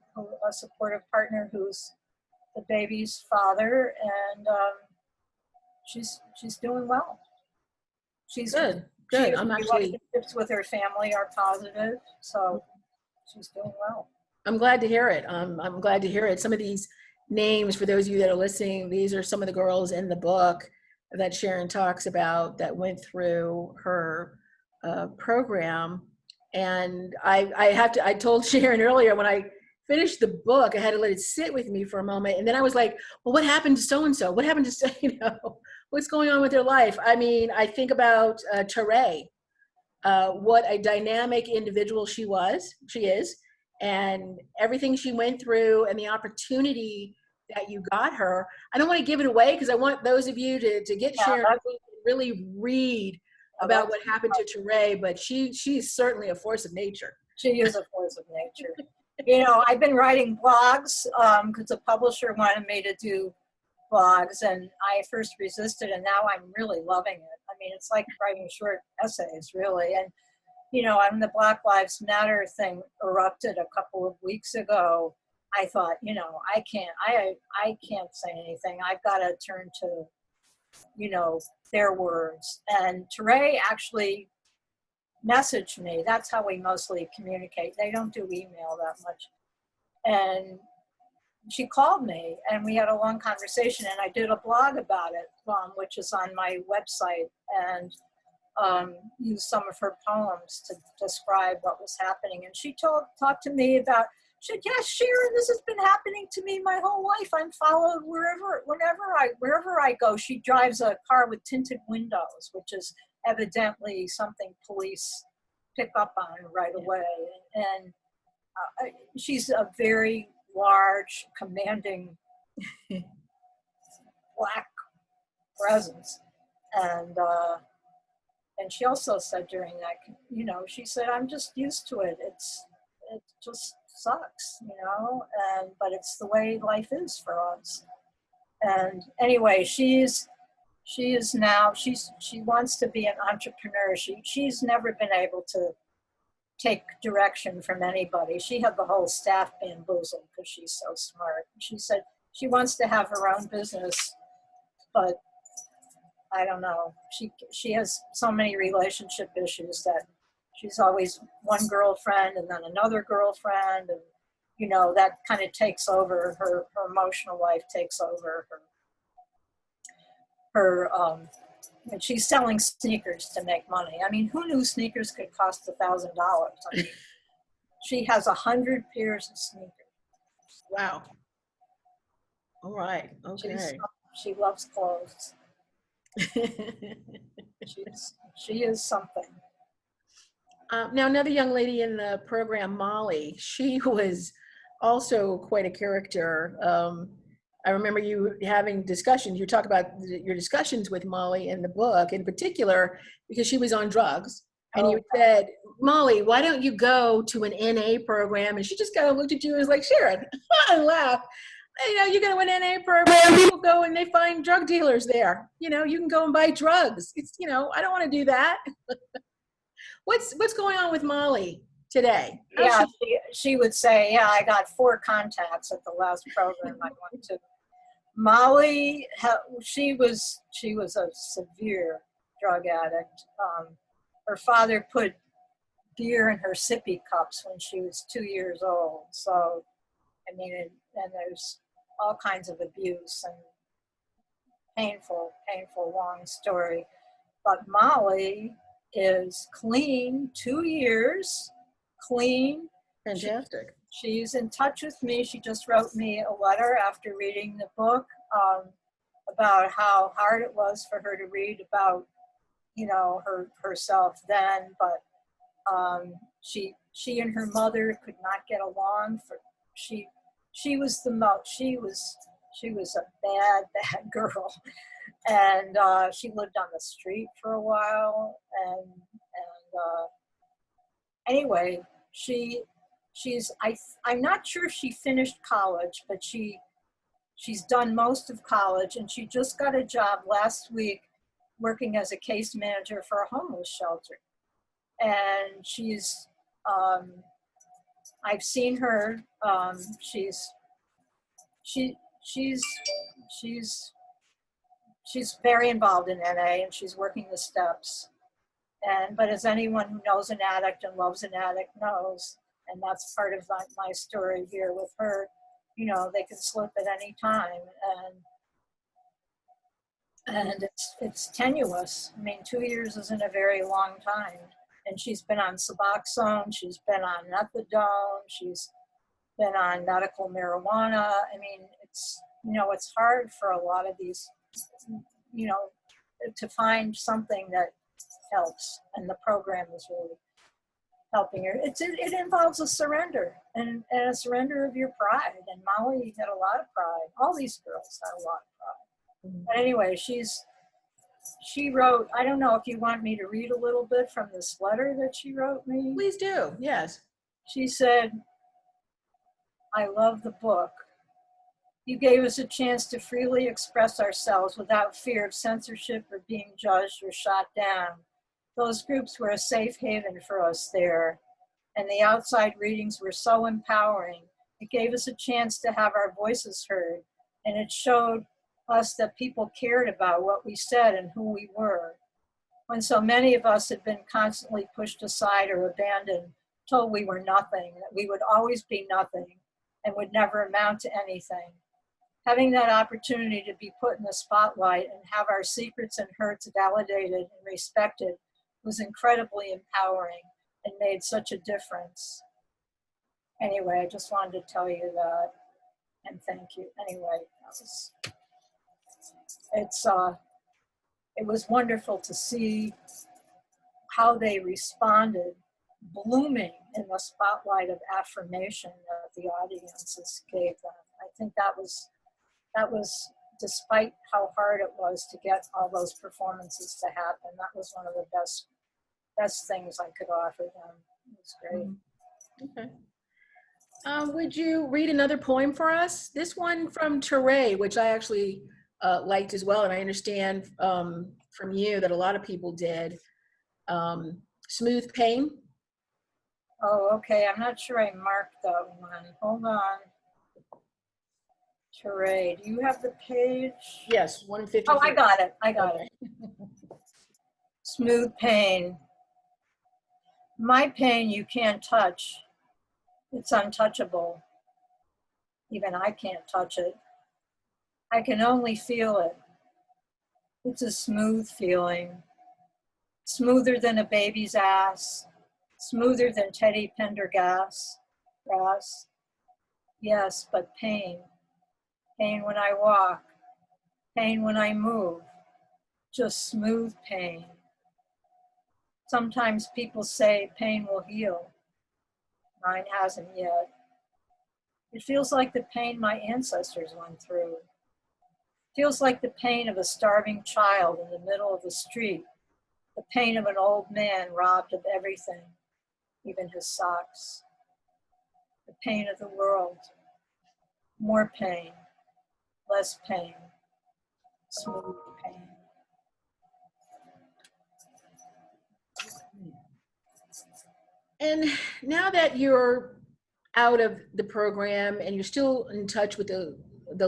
a supportive partner, who's the baby's father. And she's doing well. She's good. Relationships with her family are positive. So she's doing well. I'm glad to hear it. I'm glad to hear it. Some of these names, for those of you that are listening, these are some of the girls in the book that Sharon talks about that went through her program. And I told Sharon earlier, when I finished the book, I had to let it sit with me for a moment. And then I was like, well, what happened to so-and-so? What happened to, what's going on with their life? I think about Charde, what a dynamic individual she is, and everything she went through, and the opportunity that you got her. I don't want to give it away, because I want those of you to get Sharon, really read about what happened to Charde, but she's certainly a force of nature. She is a force of nature. I've been writing blogs because the publisher wanted me to do blogs, and I first resisted, and now I'm really loving it. It's like writing short essays, really. And when the Black Lives Matter thing erupted a couple of weeks ago, I thought, I can't say anything. I've got to turn to, their words. And Teray actually messaged me. That's how we mostly communicate. They don't do email that much. And she called me, and we had a long conversation, and I did a blog about it, which is on my website. And used some of her poems to describe what was happening. And she talked to me about, she said, yes, Sharon, this has been happening to me my whole life. I'm followed wherever I go. She drives a car with tinted windows, which is evidently something police pick up on right away. And she's a very large, commanding Black presence. And she also said during that, she said, I'm just used to it. It just sucks, but it's the way life is for us. And anyway, she wants to be an entrepreneur. She's never been able to take direction from anybody. She had the whole staff bamboozled because she's so smart. She said she wants to have her own business, but I don't know. She has so many relationship issues that she's always one girlfriend and then another girlfriend, and that kind of takes over her emotional life, takes over her and she's selling sneakers to make money. I mean, who knew sneakers could cost $1,000? I mean, she has 100 pairs of sneakers. Wow. All right. Okay. She loves clothes. She is something. Now, another young lady in the program, Molly, she was also quite a character. I remember you having discussions. You talk about your discussions with Molly in the book, in particular, because she was on drugs. And you said, Molly, why don't you go to an NA program? And she just kind of looked at you and was like, Sharon, and laughed. You go to an NA program, people go and they find drug dealers there. You can go and buy drugs. It's, I don't want to do that. What's going on with Molly today? She would say, yeah, I got 4 contacts at the last program I went to. Molly, she was a severe drug addict. Her father put beer in her sippy cups when she was 2 years old. So, I mean, and there's all kinds of abuse and painful, long story. But Molly is clean, 2 years, clean. Fantastic. She's in touch with me. She just wrote me a letter after reading the book about how hard it was for her to read about, herself then. But she and her mother could not get along. She was a bad girl. And she lived on the street for a while. And anyway, I'm not sure she finished college, but she's done most of college, and she just got a job last week working as a case manager for a homeless shelter. And I've seen her. She's very involved in NA, and she's working the steps. But as anyone who knows an addict and loves an addict knows, and that's part of my story here with her, they can slip at any time, and it's tenuous. I mean, 2 years isn't a very long time. And she's been on Suboxone, she's been on methadone, she's been on medical marijuana. I mean, it's hard for a lot of these, to find something that helps, and the program is really helping her. It involves a surrender and a surrender of your pride. And Molly had a lot of pride. All these girls had a lot of pride. Mm-hmm. But anyway, she wrote, I don't know if you want me to read a little bit from this letter that she wrote me. Please do, yes. She said, I love the book. You gave us a chance to freely express ourselves without fear of censorship or being judged or shot down. Those groups were a safe haven for us there, and the outside readings were so empowering. It gave us a chance to have our voices heard, and it showed us that people cared about what we said and who we were. When so many of us had been constantly pushed aside or abandoned, told we were nothing, that we would always be nothing and would never amount to anything. Having that opportunity to be put in the spotlight and have our secrets and hurts validated and respected was incredibly empowering and made such a difference. Anyway, I just wanted to tell you that, and thank you. Anyway, it was wonderful to see how they responded, blooming in the spotlight of affirmation that the audiences gave them. I think that was, despite how hard it was to get all those performances to happen, that was one of the best things I could offer them. It was great. Okay. Would you read another poem for us? This one from Charde, which I actually liked as well, and I understand from you that a lot of people did. Smooth Pain. Oh, okay. I'm not sure I marked that one. Hold on. Charade. Do you have the page? Yes, 150. Oh, I got it. I got Okay. it. Smooth pain. My pain you can't touch. It's untouchable. Even I can't touch it. I can only feel it. It's a smooth feeling. Smoother than a baby's ass. Smoother than Teddy Pendergrass. Yes, but pain. Pain when I walk. Pain when I move. Just smooth pain. Sometimes people say pain will heal. Mine hasn't yet. It feels like the pain my ancestors went through. It feels like the pain of a starving child in the middle of the street. The pain of an old man robbed of everything, even his socks. The pain of the world. More pain, less pain, smooth pain. And now that you're out of the program and you're still in touch with the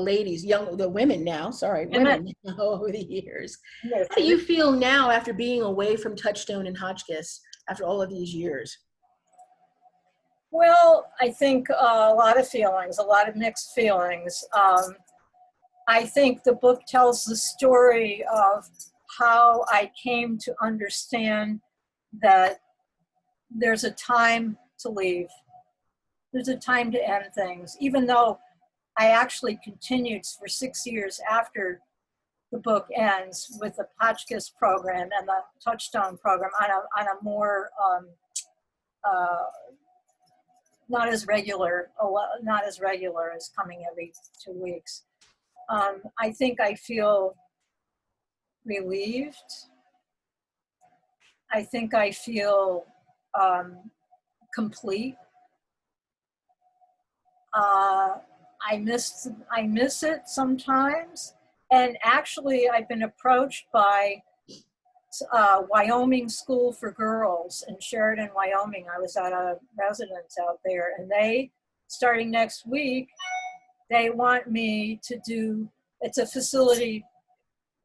ladies, the women now, women over the years, Yes. how do you feel now after being away from Touchstone and Hotchkiss after all of these years? Well, I think a lot of feelings, a lot of mixed feelings. I think the book tells the story of how I came to understand that there's a time to leave. There's a time to end things, even though I actually continued for 6 years after the book ends with the Hotchkiss program and the Touchstone program on a more not as regular as coming every 2 weeks. I think I feel relieved. I think I feel complete. I miss it sometimes. And actually, I've been approached by Wyoming School for Girls in Sheridan, Wyoming. I was at a residence out there, and they, starting next week, they want me to do, it's a facility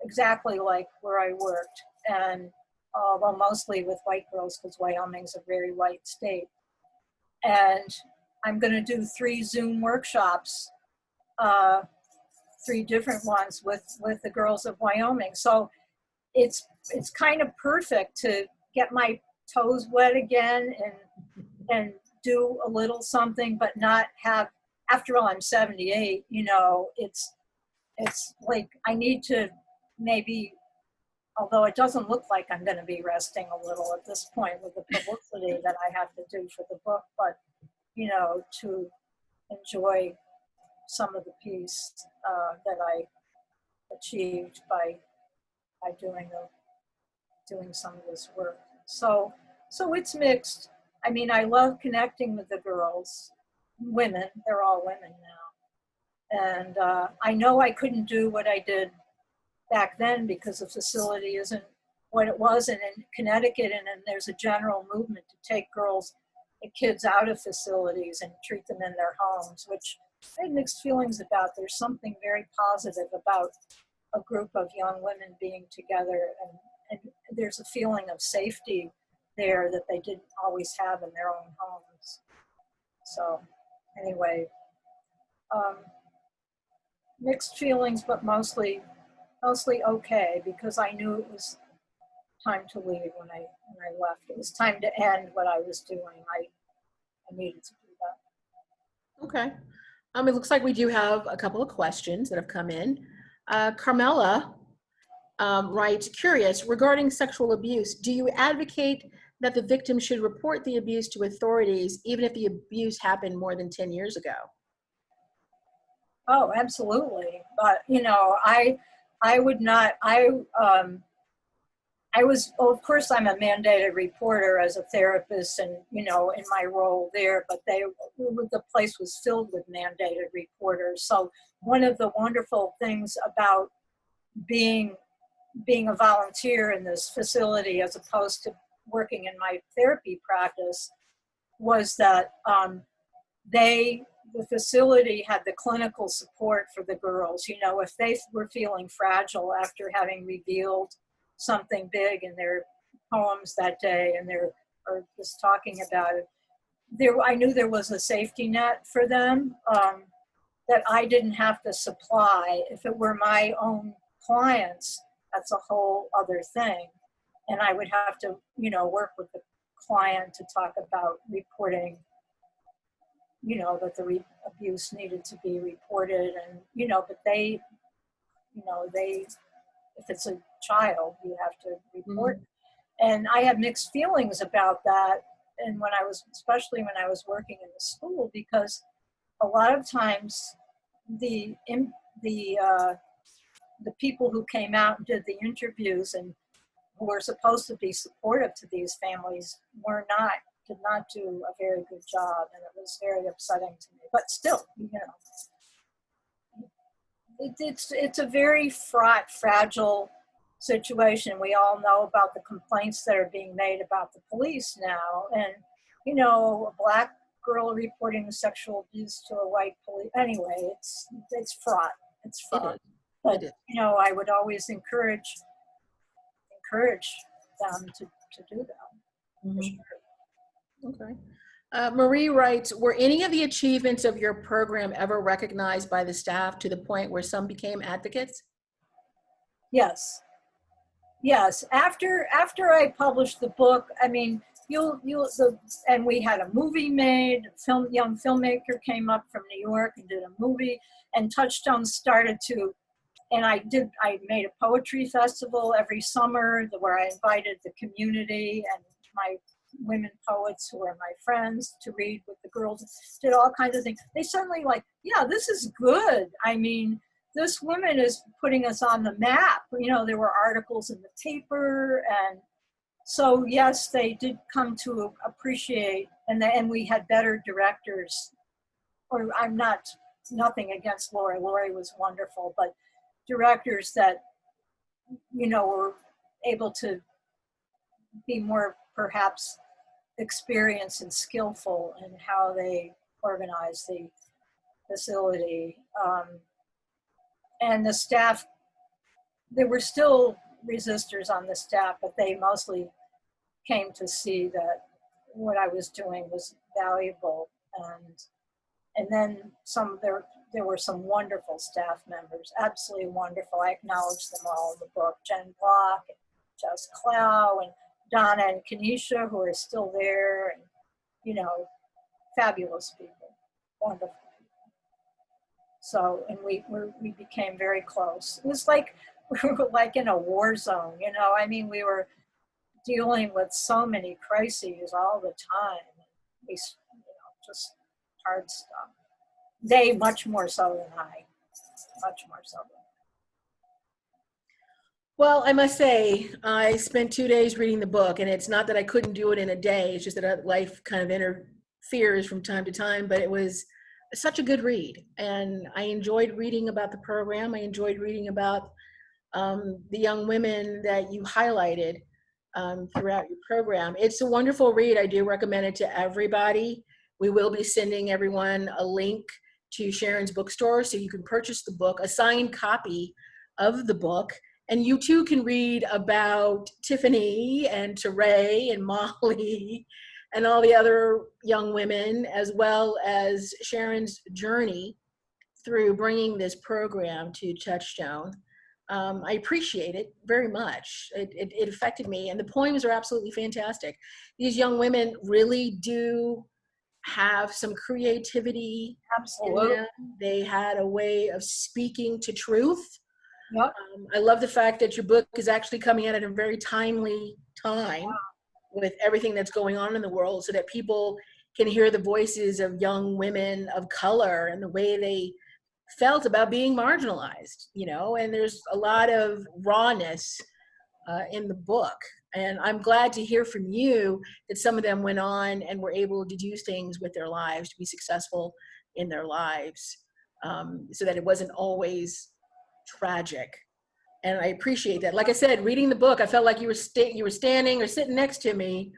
exactly like where I worked, and well, mostly with white girls because Wyoming's a very white state. And I'm going to do 3 Zoom workshops, 3 different ones with the girls of Wyoming. So it's kind of perfect to get my toes wet again and do a little something, but not have, after all, I'm 78, you know, it's like I need to maybe, although it doesn't look like I'm going to be resting a little at this point with the publicity that I have to do for the book, but, you know, to enjoy some of the peace that I achieved by doing some of this work. So it's mixed. I mean, I love connecting with the girls, women, they're all women now. And I know I couldn't do what I did back then because the facility isn't what it was. And in Connecticut, and there's a general movement to take girls and kids out of facilities and treat them in their homes, which I had mixed feelings about. There's something very positive about a group of young women being together, and there's a feeling of safety there that they didn't always have in their own homes. So anyway, mixed feelings, but mostly okay, because I knew it was time to leave when I left. It was time to end what I was doing. I needed to do that. Okay. It looks like we do have a couple of questions that have come in. Carmela writes, curious, regarding sexual abuse, do you advocate that the victim should report the abuse to authorities even if the abuse happened more than 10 years ago? Oh, absolutely. But, I would not, I was, well, of course, I'm a mandated reporter as a therapist and, in my role there, but the place was filled with mandated reporters. So one of the wonderful things about being a volunteer in this facility as opposed to working in my therapy practice was that the facility had the clinical support for the girls. If they were feeling fragile after having revealed something big in their poems that day and or just talking about it, I knew there was a safety net for them that I didn't have to supply. If it were my own clients, that's a whole other thing. And I would have to, work with the client to talk about reporting, that the abuse needed to be reported. And, but they, if it's a child, you have to report. Mm-hmm. And I have mixed feelings about that. And especially when I was working in the school, because a lot of times the people who came out and did the interviews and who were supposed to be supportive to these families did not do a very good job, and it was very upsetting to me. But still, it's a very fraught, fragile situation. We all know about the complaints that are being made about the police now, and a black girl reporting sexual abuse to a white police. Anyway, it's fraught. It's fraught. But I would always encourage them to do that. Mm-hmm. For sure. Okay. Marie writes, were any of the achievements of your program ever recognized by the staff to the point where some became advocates? Yes. After I published the book, I mean, and we had a movie made. Young filmmaker came up from New York and did a movie, and Touchstone started to. And I made a poetry festival every summer where I invited the community and my women poets who are my friends to read with the girls, did all kinds of things. They suddenly yeah, this is good. I mean, this woman is putting us on the map. There were articles in the paper. And so, yes, they did come to appreciate, and we had better directors. Or nothing against Lori. Lori was wonderful, but directors that, were able to be more perhaps experienced and skillful in how they organize the facility. And the staff, there were still resistors on the staff, but they mostly came to see that what I was doing was valuable. And then there were some wonderful staff members, absolutely wonderful. I acknowledge them all in the book. Jen Block, and Jess Clow, and Donna and Kenesha, who are still there, and, fabulous people, wonderful people. So, and we became very close. It was like, we were like in a war zone, I mean, we were dealing with so many crises all the time. We, just hard stuff. They much more so than I, much more so than I. Well, I must say, I spent 2 days reading the book, and it's not that I couldn't do it in a day. It's just that life kind of interferes from time to time, but it was such a good read. And I enjoyed reading about the program. I enjoyed reading about the young women that you highlighted throughout your program. It's a wonderful read. I do recommend it to everybody. We will be sending everyone a link to Sharon's bookstore so you can purchase the book, a signed copy of the book. And you too can read about Tiffany and Teray and Molly and all the other young women, as well as Sharon's journey through bringing this program to Touchstone. I appreciate it very much. It affected me, and the poems are absolutely fantastic. These young women really do have some creativity in Absolutely. them. They had a way of speaking to truth. Yep. I love the fact that your book is actually coming out at a very timely time with everything that's going on in the world, so that people can hear the voices of young women of color and the way they felt about being marginalized, you know, and there's a lot of rawness in the book. And I'm glad to hear from you that some of them went on and were able to do things with their lives, to be successful in their lives, so that it wasn't always tragic. And I appreciate that. Like I said, reading the book, I felt like you were standing or sitting next to me,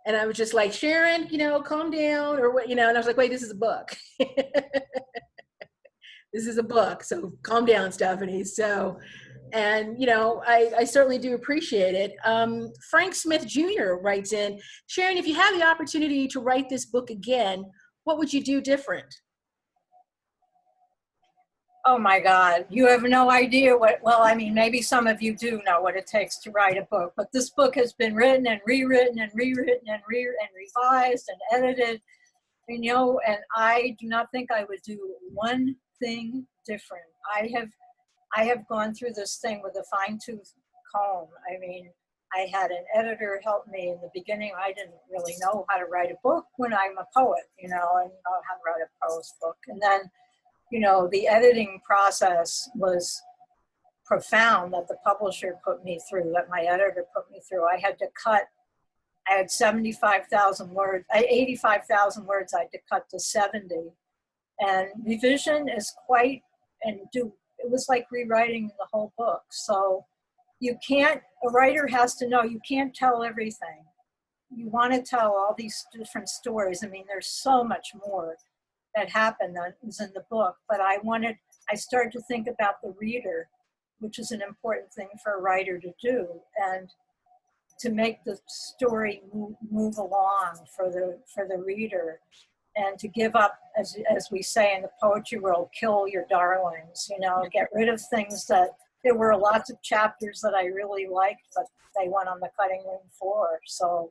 and I was just like, Sharon, you know, calm down, or what, you know. And I was like, wait, this is a book. This is a book, so calm down, Stephanie. So, and you know, I certainly do appreciate it. Frank Smith Jr. writes in, Sharon, if you had the opportunity to write this book again, what would you do different? Oh my God, you have no idea what, well, I mean, maybe some of you do know what it takes to write a book, but this book has been written and rewritten and rewritten and revised and edited, and, you know, and I do not think I would do one thing different. I have gone through this thing with a fine-tooth comb. I mean, I had an editor help me in the beginning. I didn't really know how to write a book when I'm a poet, you know, and know how to write a prose book. And then, you know, the editing process was profound that the publisher put me through, that my editor put me through. I had 75,000 words, 85,000 words I had to cut to 70. And revision is quite, it was like rewriting the whole book. So a writer has to know you can't tell everything. You want to tell all these different stories. I mean, there's so much more that happened that was in the book, but I started to think about the reader, which is an important thing for a writer to do, and to make the story move along for the reader, and to give up, as we say in the poetry world, kill your darlings, you know, get rid of things that, there were lots of chapters that I really liked, but they went on the cutting room floor. So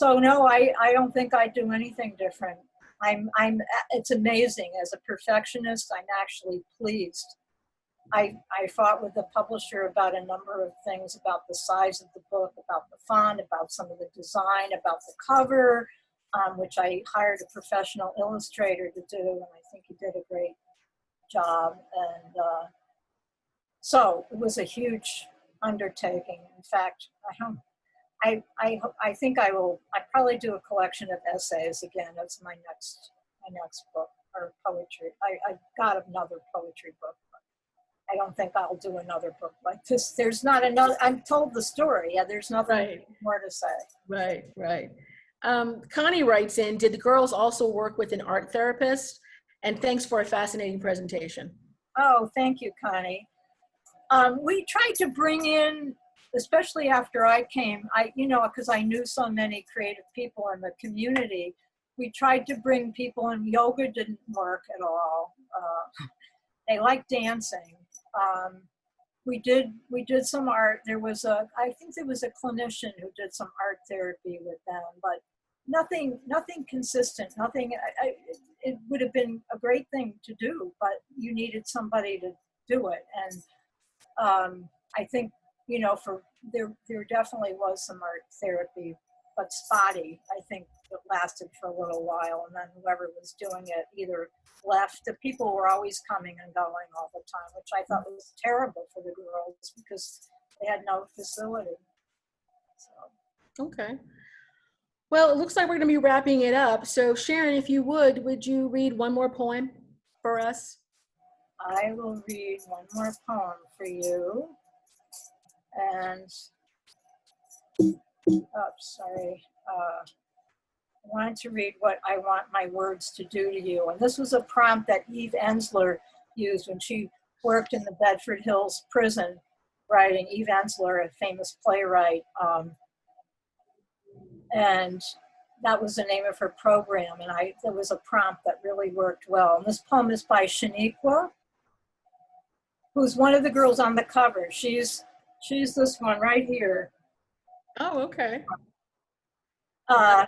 no, I don't think I'd do anything different. It's amazing. As a perfectionist, I'm actually pleased. I fought with the publisher about a number of things, about the size of the book, about the font, about some of the design, about the cover, which I hired a professional illustrator to do, and I think he did a great job. And so it was a huge undertaking. In fact, I think I probably do a collection of essays again. That's my next book, or poetry. I got another poetry book, but I don't think I'll do another book like this. There's not another, I've told the story. Yeah, there's nothing more to say. Right. Connie writes in, did the girls also work with an art therapist? And thanks for a fascinating presentation. Oh, thank you, Connie. We tried to bring in, especially after I came, because I knew so many creative people in the community, we tried to bring people in. Yoga didn't work at all. They liked dancing. We did some art. I think there was a clinician who did some art therapy with them, but nothing consistent, nothing. It would have been a great thing to do, but you needed somebody to do it. And I think, there definitely was some art therapy, but spotty. I think it lasted for a little while, and then whoever was doing it either left. The people were always coming and going all the time, which I thought was terrible for the girls because they had no facility. So. Okay. Well, it looks like we're going to be wrapping it up. So Sharon, if you would you read one more poem for us? I will read one more poem for you. And, sorry. I wanted to read what I want my words to do to you. And this was a prompt that Eve Ensler used when she worked in the Bedford Hills prison writing. Eve Ensler, a famous playwright. And that was the name of her program. And there was a prompt that really worked well. And this poem is by Shaniqua. who's one of the girls on the cover. She's this one right here. Oh, okay. Uh,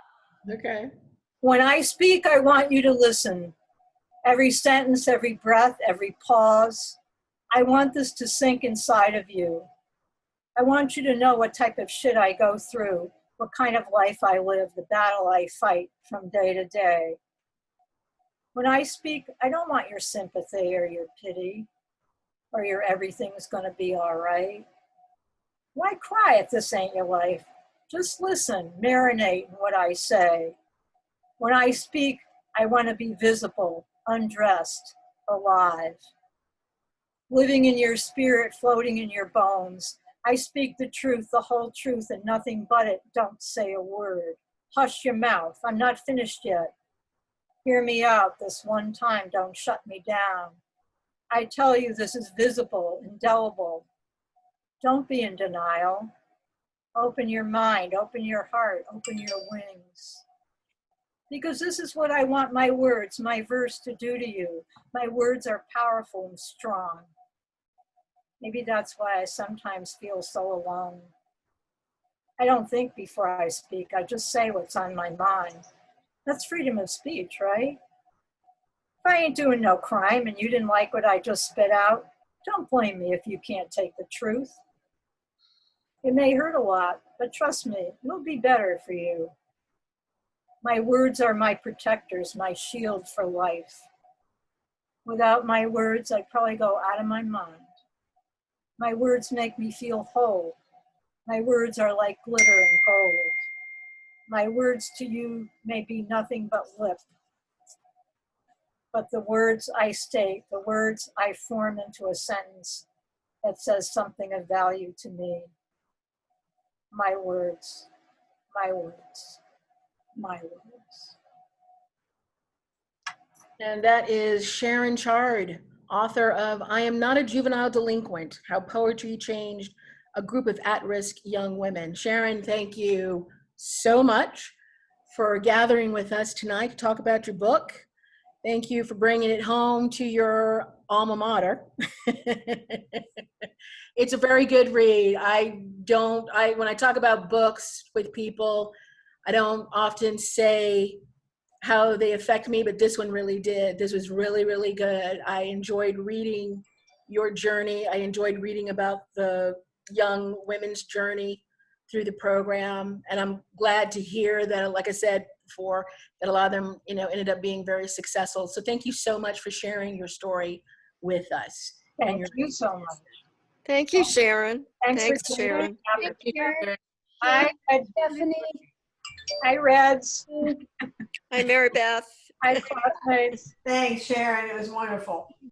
Okay. when I speak, I want you to listen. Every sentence, every breath, every pause. I want this to sink inside of you. I want you to know what type of shit I go through, what kind of life I live, the battle I fight from day to day. When I speak, I don't want your sympathy or your pity or your everything's gonna be all right. Why cry if this ain't your life? Just listen, marinate in what I say. When I speak, I want to be visible, undressed, alive. Living in your spirit, floating in your bones. I speak the truth, the whole truth, and nothing but it. Don't say a word. Hush your mouth. I'm not finished yet. Hear me out this one time. Don't shut me down. I tell you this is visible, indelible. Don't be in denial. Open your mind, open your heart, open your wings. Because this is what I want my words, my verse to do to you. My words are powerful and strong. Maybe that's why I sometimes feel so alone. I don't think before I speak, I just say what's on my mind. That's freedom of speech, right? If I ain't doing no crime and you didn't like what I just spit out, don't blame me if you can't take the truth. It may hurt a lot, but trust me, it'll be better for you. My words are my protectors, my shield for life. Without my words, I'd probably go out of my mind. My words make me feel whole. My words are like glitter and gold. My words to you may be nothing but lip. But the words I state, the words I form into a sentence that says something of value to me. My words, my words, my words. And that is Sharon Charde, author of I Am Not a Juvenile Delinquent, How Poetry Changed a Group of At-Risk Young Women. Sharon, thank you so much for gathering with us tonight to talk about your book. Thank you for bringing it home to your alma mater. It's a very good read. When I talk about books with people, I don't often say how they affect me, but this one really did. This was really, really good. I enjoyed reading your journey. I enjoyed reading about the young women's journey through the program. And I'm glad to hear that, like I said before, that a lot of them, ended up being very successful. So thank you so much for sharing your story with us. Thank you so much. Thank you, Sharon. Thanks Thanks, for Sharon. Thank you, Sharon. Hi, Stephanie. hi, Reds. Hi, Mary Beth. Hi, classmates. Thanks, Sharon. It was wonderful.